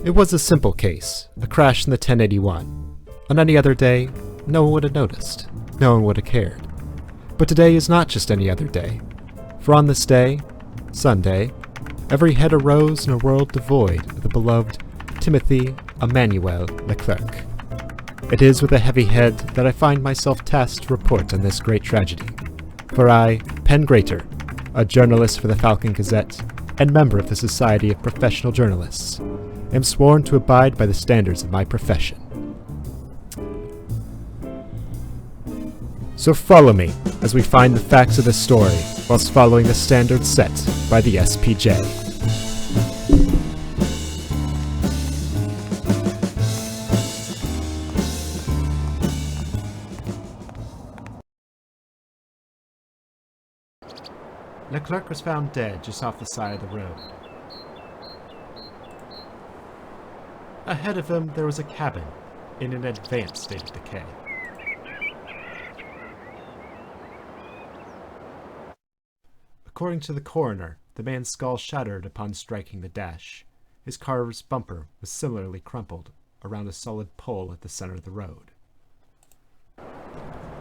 It was a simple case, a crash in the 1081. On any other day, no one would have noticed. No one would have cared. But today is not just any other day. For on this day, Sunday, every head arose in a world devoid of the beloved Timothy Emmanuel Leclerc. It is with a heavy head that I find myself tasked to report on this great tragedy. For I, Penn Greater, a journalist for the Falcon Gazette, and member of the Society of Professional Journalists, am sworn to abide by the standards of my profession. So follow me as we find the facts of this story whilst following the standards set by the SPJ. Leclerc was found dead just off the side of the road. Ahead of him, there was a cabin in an advanced state of decay. According to the coroner, the man's skull shattered upon striking the dash. His car's bumper was similarly crumpled around a solid pole at the center of the road.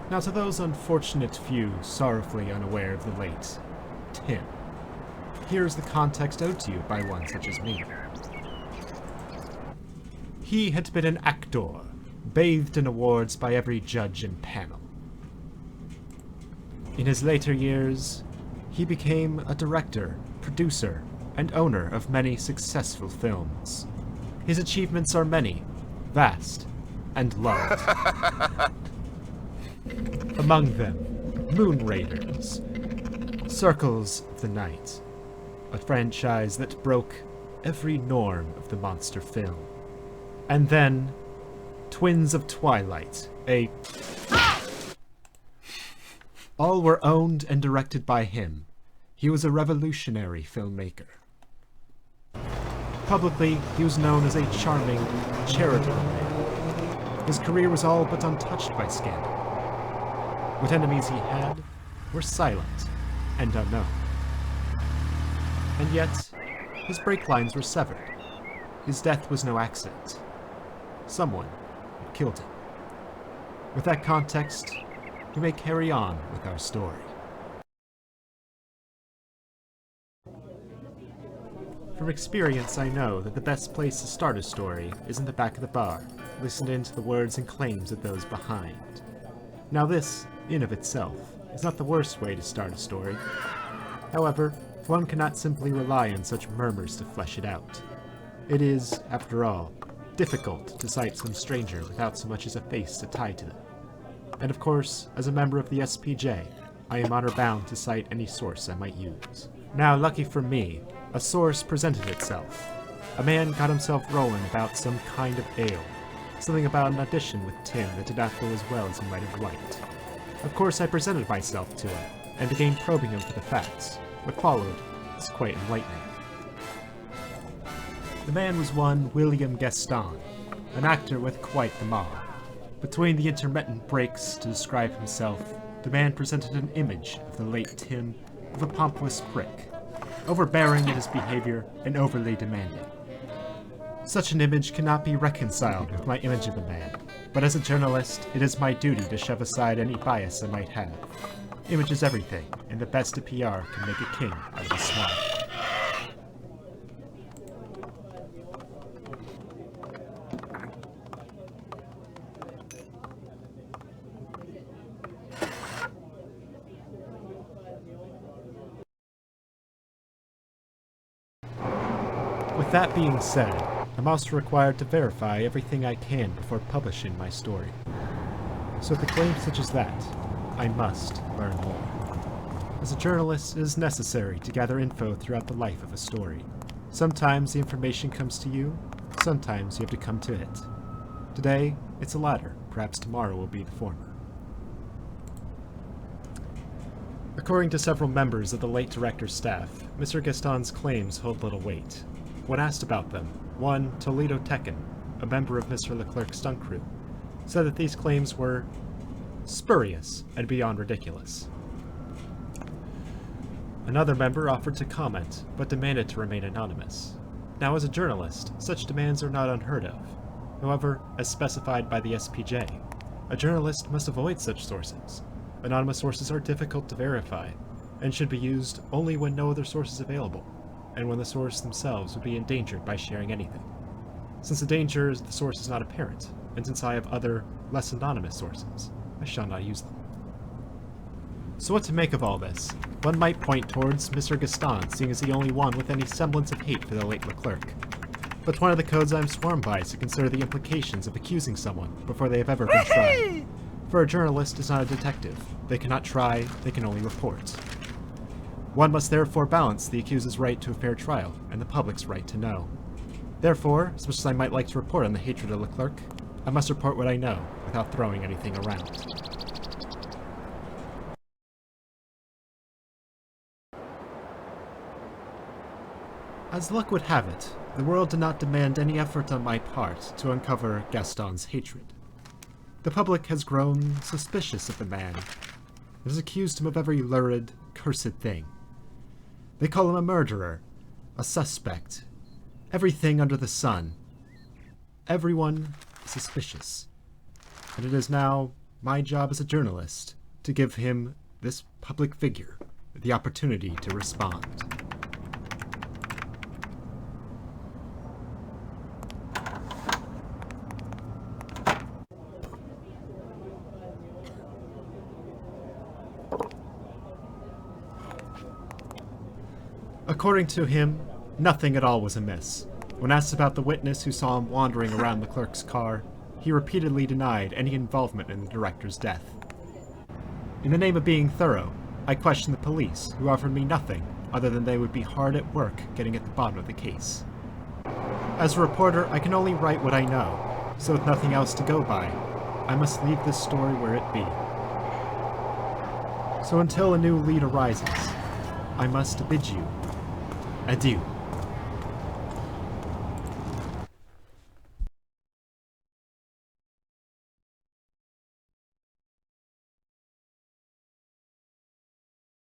Now to those unfortunate few sorrowfully unaware of the late Tim, here is the context owed to you by one such as me. He had been an actor, bathed in awards by every judge and panel. In his later years, he became a director, producer, and owner of many successful films. His achievements are many, vast, and loved. Among them, Moon Raiders, Circles of the Night, a franchise that broke every norm of the monster film. And then, Twins of Twilight, all were owned and directed by him. He was a revolutionary filmmaker. Publicly, he was known as a charming, charitable man. His career was all but untouched by scandal. What enemies he had were silent and unknown. And yet, his brake lines were severed. His death was no accident. Someone had killed him. With that context, we may carry on with our story. From experience, I know that the best place to start a story is in the back of the bar, listened in to the words and claims of those behind. Now this, in of itself, is not the worst way to start a story. However, one cannot simply rely on such murmurs to flesh it out. It is, after all, difficult to cite some stranger without so much as a face to tie to them. And of course, as a member of the SPJ, I am honor-bound to cite any source I might use. Now, lucky for me, a source presented itself. A man got himself rolling about some kind of ale, something about an audition with Tim that did not go as well as he might have liked. Of course, I presented myself to him, and began probing him for the facts. What followed was quite enlightening. The man was one William Gaston, an actor with quite the mob. Between the intermittent breaks to describe himself, the man presented an image of the late Tim of a pompous prick, overbearing in his behavior and overly demanding. Such an image cannot be reconciled with my image of the man, but as a journalist, it is my duty to shove aside any bias I might have. Image is everything, and the best of PR can make a king out of a swine. With that being said, I'm also required to verify everything I can before publishing my story. So with a claim such as that, I must learn more. As a journalist, it is necessary to gather info throughout the life of a story. Sometimes the information comes to you, sometimes you have to come to it. Today, it's the latter, perhaps tomorrow will be the former. According to several members of the late director's staff, Mr. Gaston's claims hold little weight. When asked about them, one Toledo Tekken, a member of Mr. Leclerc's stunt crew, said that these claims were spurious and beyond ridiculous. Another member offered to comment, but demanded to remain anonymous. Now, as a journalist, such demands are not unheard of. However, as specified by the SPJ, a journalist must avoid such sources. Anonymous sources are difficult to verify, and should be used only when no other source is available, and when the source themselves would be endangered by sharing anything. Since the danger is the source is not apparent, and since I have other, less anonymous sources, I shall not use them. So what to make of all this? One might point towards Mr. Gaston, seeing as the only one with any semblance of hate for the late Leclerc. But one of the codes I am sworn by is to consider the implications of accusing someone before they have ever been tried. For a journalist is not a detective. They cannot try, they can only report. One must therefore balance the accused's right to a fair trial and the public's right to know. Therefore, as much as I might like to report on the hatred of Leclerc, I must report what I know without throwing anything around. As luck would have it, the world did not demand any effort on my part to uncover Gaston's hatred. The public has grown suspicious of the man. It has accused him of every lurid, cursed thing. They call him a murderer, a suspect, everything under the sun. Everyone is suspicious. And it is now my job as a journalist to give him, this public figure, the opportunity to respond. According to him, nothing at all was amiss. When asked about the witness who saw him wandering around Leclerc's car, he repeatedly denied any involvement in the director's death. In the name of being thorough, I questioned the police, who offered me nothing other than they would be hard at work getting at the bottom of the case. As a reporter, I can only write what I know, so with nothing else to go by, I must leave this story where it be. So until a new lead arises, I must bid you adieu.